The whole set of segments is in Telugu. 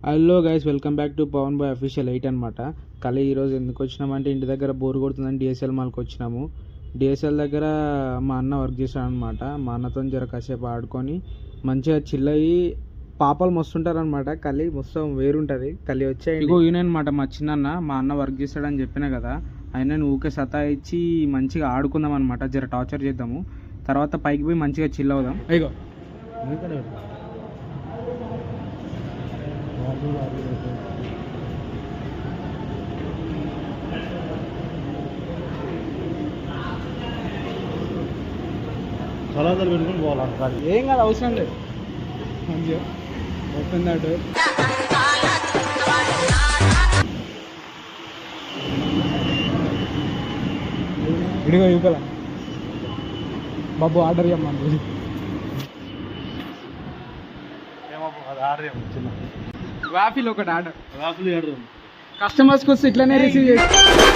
Hello guys, welcome back to Pavan boy official 8 అనమాట. కలి ఈరోజు ఎందుకు వచ్చినామంటే ఇంటి దగ్గర బోర్ కొడుతుందని డిఎస్ఎల్ మాల్కి వచ్చినాము. డిఎస్ఎల్ దగ్గర మా అన్న వర్క్ చేశాడు అనమాట. మా అన్నతో జర కాసేపు ఆడుకొని మంచిగా చిల్ అయ్యి పాపలు మస్తుంటారు అనమాట. కలి మొత్తం వేరుంటుంది. కలి వచ్చే ఇగో ఈయన అనమాట మా చిన్న. మా అన్న వర్క్ చేస్తాడని చెప్పినా కదా, ఆయన ఊకే సతాయిచ్చి మంచిగా ఆడుకుందాం అనమాట. జర టార్చర్ చేద్దాము, తర్వాత పైకి పోయి మంచిగా చిల్ అవుదాం. ఇగో సలాదాలు పెట్టుకుని పోవాలి. ఏం కాదు, అవసరం లేదు. మంచిగా ఓపెన్ దట్. ఇడిగో యువకల బాబు ఆర్డర్ చేయమని వాఫిల్ ఒకటి ఆర్డర్. కస్టమర్స్కి వస్తే ఇట్లనే రిసీవ్ చేసుకుంటాడా?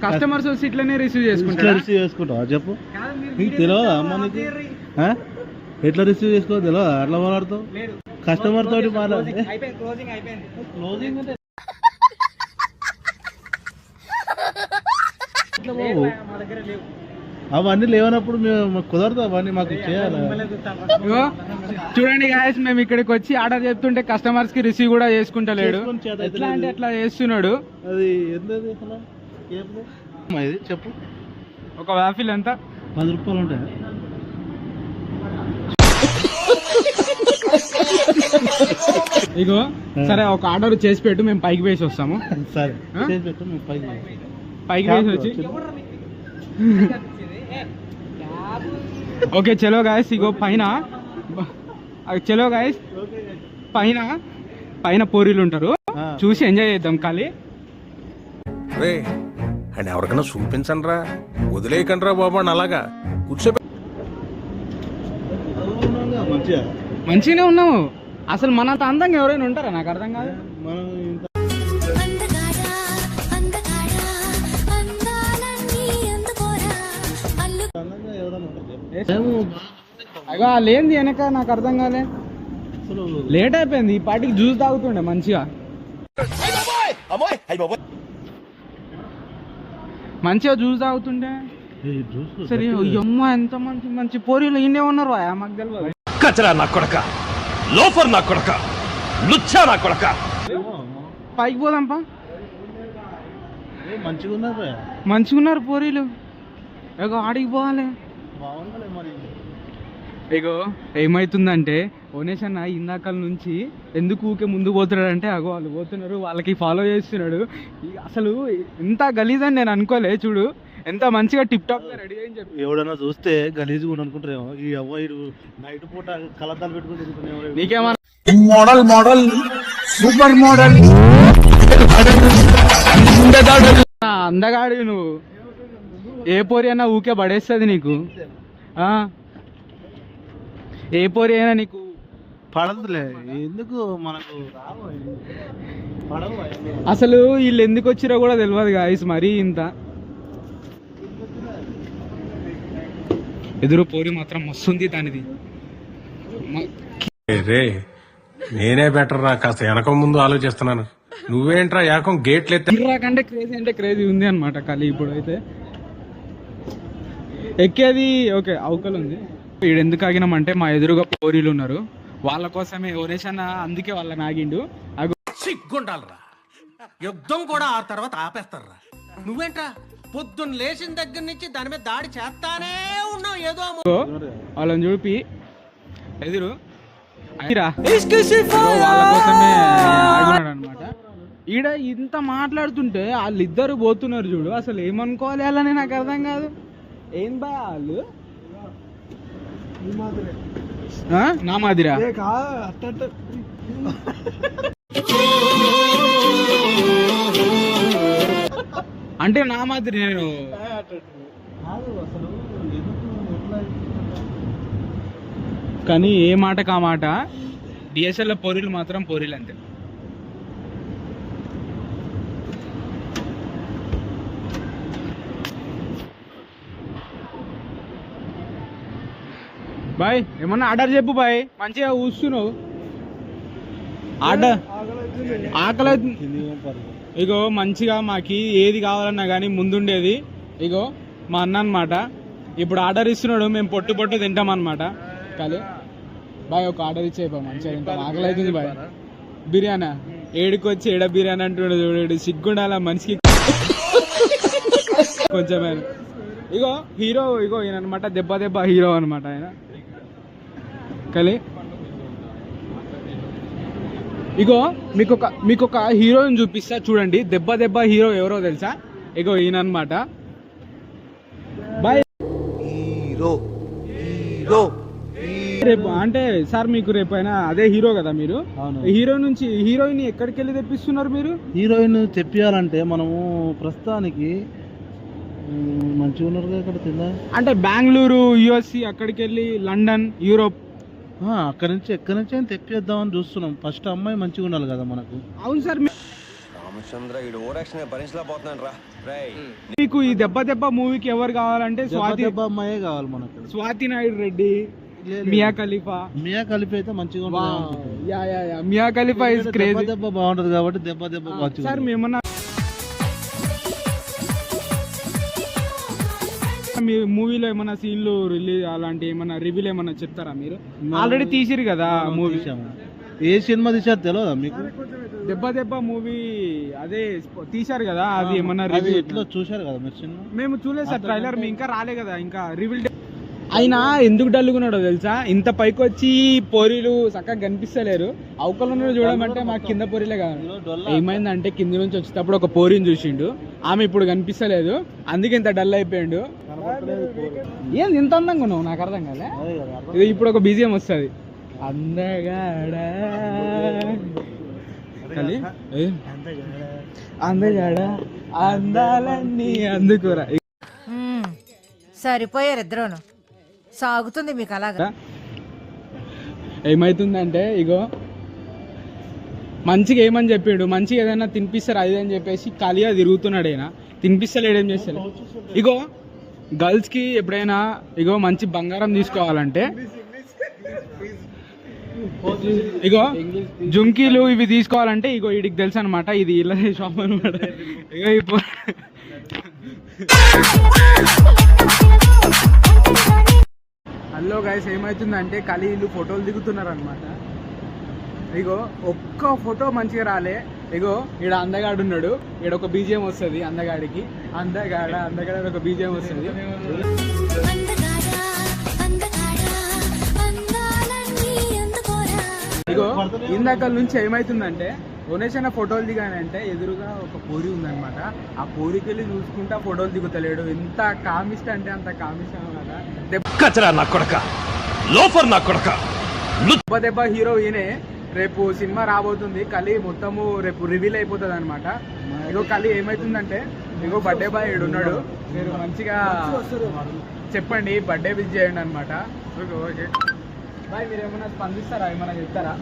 కస్టమర్స్ వచ్చి ఇట్లనే రిసీవ్ చేసుకుంటావా చెప్పు. నీకు తెలియదా అమ్మ? నీకు ఎట్లా రిసీవ్ చేసుకో తెలియదా? అట్లా మాట్లాడుతావు కస్టమర్ తోటి మాట్లాడు. క్లోజింగ్ అంటే అవన్నీ లేవనప్పుడు మేము కుదరదు, అవన్నీ మాకు చేయాలి. చూడండి గాయస్, మేము ఇక్కడికి వచ్చి ఆర్డర్ చెప్తుంటే కస్టమర్స్ కి రిసీవ్ కూడా చేసుకుంటలేడు. ఎట్లా అంటే అట్లా చేస్తున్నాడు. అది ఏంటది ఇది చెప్పు. ఒక వాఫిల్ ఎంత? 10 రూపాయలు ఉంటాయి. ఇగో సరే, ఒక ఆర్డర్ చేసి పెట్టు, మేము పైకి వేసి వస్తాము. సరే చేసి పెట్టు, మేము పైకి వేసి వచ్చి. ఓకే చలో గాయస్, ఇగో పైన చలో గాయస్, పైన పోరీలు ఉంటారు, చూసి ఎంజాయ్ చేద్దాం. ఖాళీ అండ్ ఎవరికైనా చూపించండి రా, వదిలేయకండి రా బాబు అని అలాగా కూర్చో. మంచిగానే ఉన్నాము. అసలు మనంత అందంగా ఎవరైనా ఉంటారా? నాకు అర్థం కాదు. అగో లేనిది వెనక నాకు అర్థం కాలే. లేట్ అయిపోయింది, ఈ పాటికి జ్యూస్ తాగుతుండే మంచిగా. మంచిగా జ్యూస్ తాగుతుండే. సరే అమ్మ, ఎంత మంచి మంచి పోరీలు ఇండే ఉన్నారు. మాకు తెలియదు. కచరా నా కొడక, లోఫర్ నా కొడక, లుచ్చా నా కొడక. పైకి పోదాంపా. మంచిగా ఉన్నారు పోరీలు. ఇగో ఆడికి పోవాలి. ఇగో ఏమవుతుందంటే, ఓనేష్ అన్న ఇందాకల నుంచి ఎందుకు ఊకే ముందు పోతున్నాడంటే, అగో వాళ్ళు పోతున్నారు, వాళ్ళకి ఫాలో చేస్తున్నాడు. అసలు ఎంత గలీజ్ అని నేను అనుకోలే. చూడు ఎంత మంచిగా టిప్ టాప్ గా రెడీ అని చెప్పి. ఎవడన్నా చూస్తే గలీజ్ కూడా అనుకుంటారేమో. ఈ అవ్వాయి నైట్ పూట కలద్దాలు పెట్టుకుంటే నీకేమన్నా మోడల్ సూపర్ మోడల్ అందగాడు నువ్వు. ఏ పోరి అయినా ఊకే పడేస్తుంది నీకు. ఏ పోరి అయినా నీకు పడదులే. ఎందుకు మనకు అసలు వీళ్ళు ఎందుకు వచ్చిరో కూడా తెలియదు గాయస్. మరీ ఇంత ఎదురు పోరి మాత్రం మస్తుంది దానిది. రే నేనే బెటర్ రా, కాస్త వెనక ముందు ఆలోచిస్తున్నాను. నువ్వేంట్రా ఏకం గేట్లు కంటే క్రేజీ అంటే క్రేజీ ఉంది అనమాట. ఖాళీ ఇప్పుడు అయితే ఎక్కేది ఓకే అవకలు ఉంది. వీడు ఎందుకు ఆగినామంటే, మా ఎదురుగా పోరీలు ఉన్నారు, వాళ్ళ కోసమే. ఓనేష్ అన్న అందుకే వాళ్ళని ఆగిండు. సిగ్గుండాలరా, యుద్ధం కూడా ఆ తర్వాత ఆపేస్తారా. నువ్వేంట్రా పొద్దున్న లేచిన దగ్గర నుంచి దాని మీద దాడి చేస్తానే ఉన్నావు. ఏదో వాళ్ళని చూపి ఎదురు వాళ్ళ కోసమే ఆగినాడు అనమాట. ఈడ ఇంత మాట్లాడుతుంటే వాళ్ళిద్దరు పోతున్నారు చూడు. అసలు ఏమనుకోవాలి వాళ్ళని నాకు అర్థం కాదు. ఏం బా వాళ్ళు నా మాదిరా అంటే నా మాదిరి నేను. కానీ ఏ మాట కా మాట, డిఎస్ఎల్ పోరీలు మాత్రం పోరీలు అంతే. బాయ్ ఏమన్నా ఆర్డర్ చెప్పు బాయ్, మంచిగా కూస్తున్నావు. ఆర్డర్ ఆకలి ఇగో మంచిగా మాకి ఏది కావాలన్నా కానీ ముందుండేది ఇగో మా అన్న అనమాట. ఇప్పుడు ఆర్డర్ ఇస్తున్నాడు, మేము పొట్టు పొట్టు తింటాం అనమాట. కానీ బాయ్ ఒక ఆర్డర్ ఇచ్చే మంచిగా తింటాం, ఆకలి అవుతుంది బాయ్. బిర్యానీ ఏడుకి వచ్చి ఏడ బిర్యానీ అంటున్నాడు చూడు, సిగ్గుండాల మనిషికి కొంచెం. ఇగో హీరో ఇగో ఈయన అనమాట, దెబ్బ దెబ్బ హీరో అనమాట ఆయన. కానీ ఇగో మీకు ఒక హీరోయిన్ చూపిస్తా చూడండి, దెబ్బ దెబ్బ హీరో ఎవరో తెలుసా? ఇగో ఈయన అనమాట. బాయ్ రేపు అంటే సార్ మీకు రేపు అయినా అదే హీరో కదా మీరు, హీరో నుంచి హీరోయిన్ ఎక్కడికి వెళ్ళి తెప్పిస్తున్నారు మీరు? హీరోయిన్ తెప్పియాలంటే మనము ప్రస్తుతానికి మంచిగా ఉన్నారు ఇక్కడ తిందా అంటే బెంగళూరు, యుఎస్సి, అక్కడికి వెళ్ళి లండన్, యూరోప్, అక్కడ నుంచి ఎక్కడి నుంచి అయినా తెప్పిద్దామని చూస్తున్నాం. ఫస్ట్ అమ్మాయి మంచిగా ఉండాలి కదా మనకు. అవును సార్. రామచంద్ర ఈడు ఓవరాక్షన్ భరించలేకపోతున్నాను రా. మీకు ఈ దెబ్బ దెబ్బ మూవీకి ఎవరు కావాలంటే అమ్మాయే కావాలి మనకు. స్వాతి నాయుడు రెడ్డి, మియా ఖలీఫా. మియా ఖలీఫా అయితే మంచిగా ఉంటుంది. మియా ఖలీఫా ఇస్ క్రేజీ. దెబ్బ బాగుంటది కాబట్టి దెబ్బ మంచిగా. సార్ మేమన్నా మీ మూవీలో ఏమైనా సీన్లు రిలీజ్ అలాంటి ఏమైనా రివ్యూలు ఏమైనా చెప్తారా మీరు? ఆల్రెడీ తీసిరు కదా మూవీ. ఏ సినిమా తీసారు తెలియదా మీకు? దెబ్బ దెబ్బ మూవీ అదే తీశారు కదా, అది ఏమన్నా రివ్యూ ఎట్లా చూశారు కదా మీరు సినిమా? మేము చూడలేదు సార్, ట్రైలర్ ఇంకా రాలే కదా, ఇంకా రివీల్. అయినా ఎందుకు డల్లుకున్నాడో తెలుసా? ఇంత పైకి వచ్చి పోరీలు చక్కగా కనిపిస్తలేరు, అవకలను చూడమంటే మాకు కింద పోరీలే కదా. ఏమైందంటే కింద నుంచి వచ్చేటప్పుడు ఒక పోరిని చూసిండు, ఆమె ఇప్పుడు కనిపిస్తలేదు, అందుకే ఇంత డల్ అయిపోయాడు. ఏం ఇంత అందంగా ఉన్నావు నాకు అర్థం కాలే. ఇది ఇప్పుడు ఒక బీజిఎం వస్తుంది, అందగాడా అందగాడా అందాలన్నీ అందుకోరా. సరిపోయారు ఇద్దరును, సాగుతుంది మీకు అలాగా. ఏమైతుందంటే ఇగో మంచిగా ఏమని చెప్పిండు, మంచిగా ఏదైనా తినిపిస్తారు అది అని చెప్పేసి ఖాళీగా తిరుగుతున్నాడు. అయినా తినిపిస్తలేడు, ఏం చేస్తాడు. ఇగో గర్ల్స్ కి ఎప్పుడైనా ఇగో మంచి బంగారం తీసుకోవాలంటే ఇగో జుంకీలు ఇవి తీసుకోవాలంటే ఇగో వీడికి తెలుసు అనమాట, ఇది ఇలా షాప్ అనమాట. ఇగో ఇప్పుడు హలో గైస్, ఏమవుతుందంటే ఖాళీ వీళ్ళు ఫోటోలు దిగుతున్నారు అనమాట. ఇగో ఒక్క ఫోటో మంచిగా రాలే. ఇగో ఈడ అందగాడు ఉన్నాడు, ఈడ ఒక బీజిఎం వస్తుంది అందగాడికి, అందగాడ ఒక బీజిఎం వస్తుంది. ఇగో ఇందాక నుంచి ఏమైతుందంటే గణేష్ అన్న ఫోటోలు దిగానంటే ఎదురుగా ఒక పోరి ఉందనమాట, ఆ పోరికి వెళ్ళి చూసుకుంటా ఫోటోలు దిగుతలేడు. ఎంత కామిస్ట్ అంటే అంత కామిస్ట్ అనమాట. దెబ్బ దెబ్బ హీరో ఈయనే. రేపు సినిమా రాబోతుంది, కలి మొత్తము రేపు రివీల్ అయిపోతుంది అనమాట. ఇగో కలి ఏమైతుందంటే ఇగో బర్త్డే బాయ్ ఉన్నాడు, మీరు మంచిగా చెప్పండి, బర్త్డే విష్ చేయండి అనమాట. ఓకే బాయ్, మీరు ఏమన్నా స్పందిస్తారా, ఏమన్నా చెప్తారా?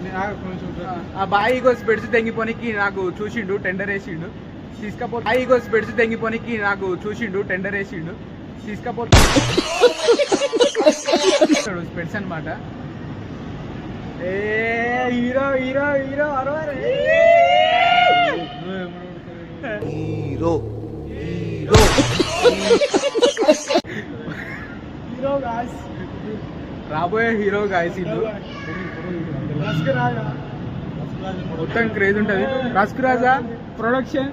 ఆ బాయ్ ఇగో స్పెడ్స్ తెంగిపోనికి నాకు చూసిండు, టెండర్ వేసిండు, తీసుకపోతే బాయ్ ఇగో స్పెడ్స్ తెంగిపోనికి నాకు చూసిండు, టెండర్ వేసిండు, తీసుకపోతే స్పెడ్స్ అనమాట. ఏ hero hero hero hero hero guys, రాబోయే హీరో గాయ్స్. ఇల్లు మొత్తం క్రేజ్ ఉంటది. రస్క్ రాజా ప్రొడక్షన్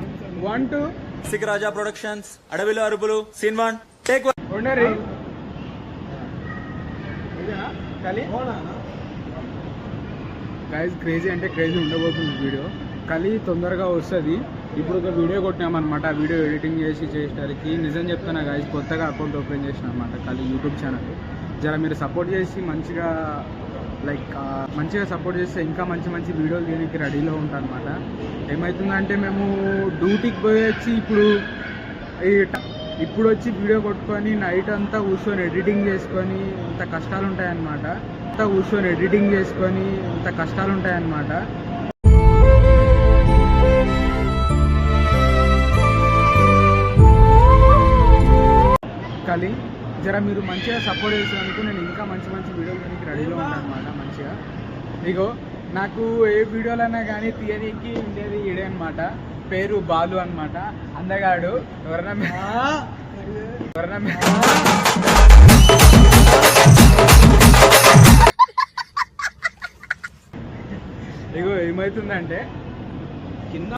1 2 రసిక రాజా ప్రొడక్షన్స్, అడవిలో అరుపులు, సీన్ 1 టేక్ 1. ఉండరి గైస్, క్రేజీ అంటే క్రేజీ ఉండబోతుంది వీడియో. కలి తొందరగా వస్తుంది. ఇప్పుడు ఒక వీడియో కొట్టినామన్నమాట, ఆ వీడియో ఎడిటింగ్ చేసేసరికి నిజం చెప్తున్నా గైస్, కొత్తగా అకౌంట్ ఓపెన్ చేసిన అనమాట కలి యూట్యూబ్ ఛానల్. జర మీరు సపోర్ట్ చేసి మంచిగా మంచిగా సపోర్ట్ చేస్తే ఇంకా మంచి మంచి వీడియోలు తీయడానికి రెడీలో ఉంటాను అనమాట. ఏమవుతుందంటే మేము డ్యూటీకి పోయి వచ్చి ఇప్పుడు వచ్చి వీడియో కొట్టుకొని నైట్ అంతా కూర్చొని ఎడిటింగ్ చేసుకొని ఇంత కష్టాలు ఉంటాయన్నమాట. కలి జర మీరు మంచిగా సపోర్ట్ చేసినందుకు నేను ఇంకా మంచి మంచి వీడియోలు మీకు రెడీలో ఉంటాను అనమాట. మంచిగా ఇగో నాకు ఏ వీడియోలైనా కానీ తీయనీకి ఉండేది ఈడే అనమాట. పేరు బాలు అనమాట. అందగాడు. ఎవరన్నా ఇగో ఏమవుతుందంటే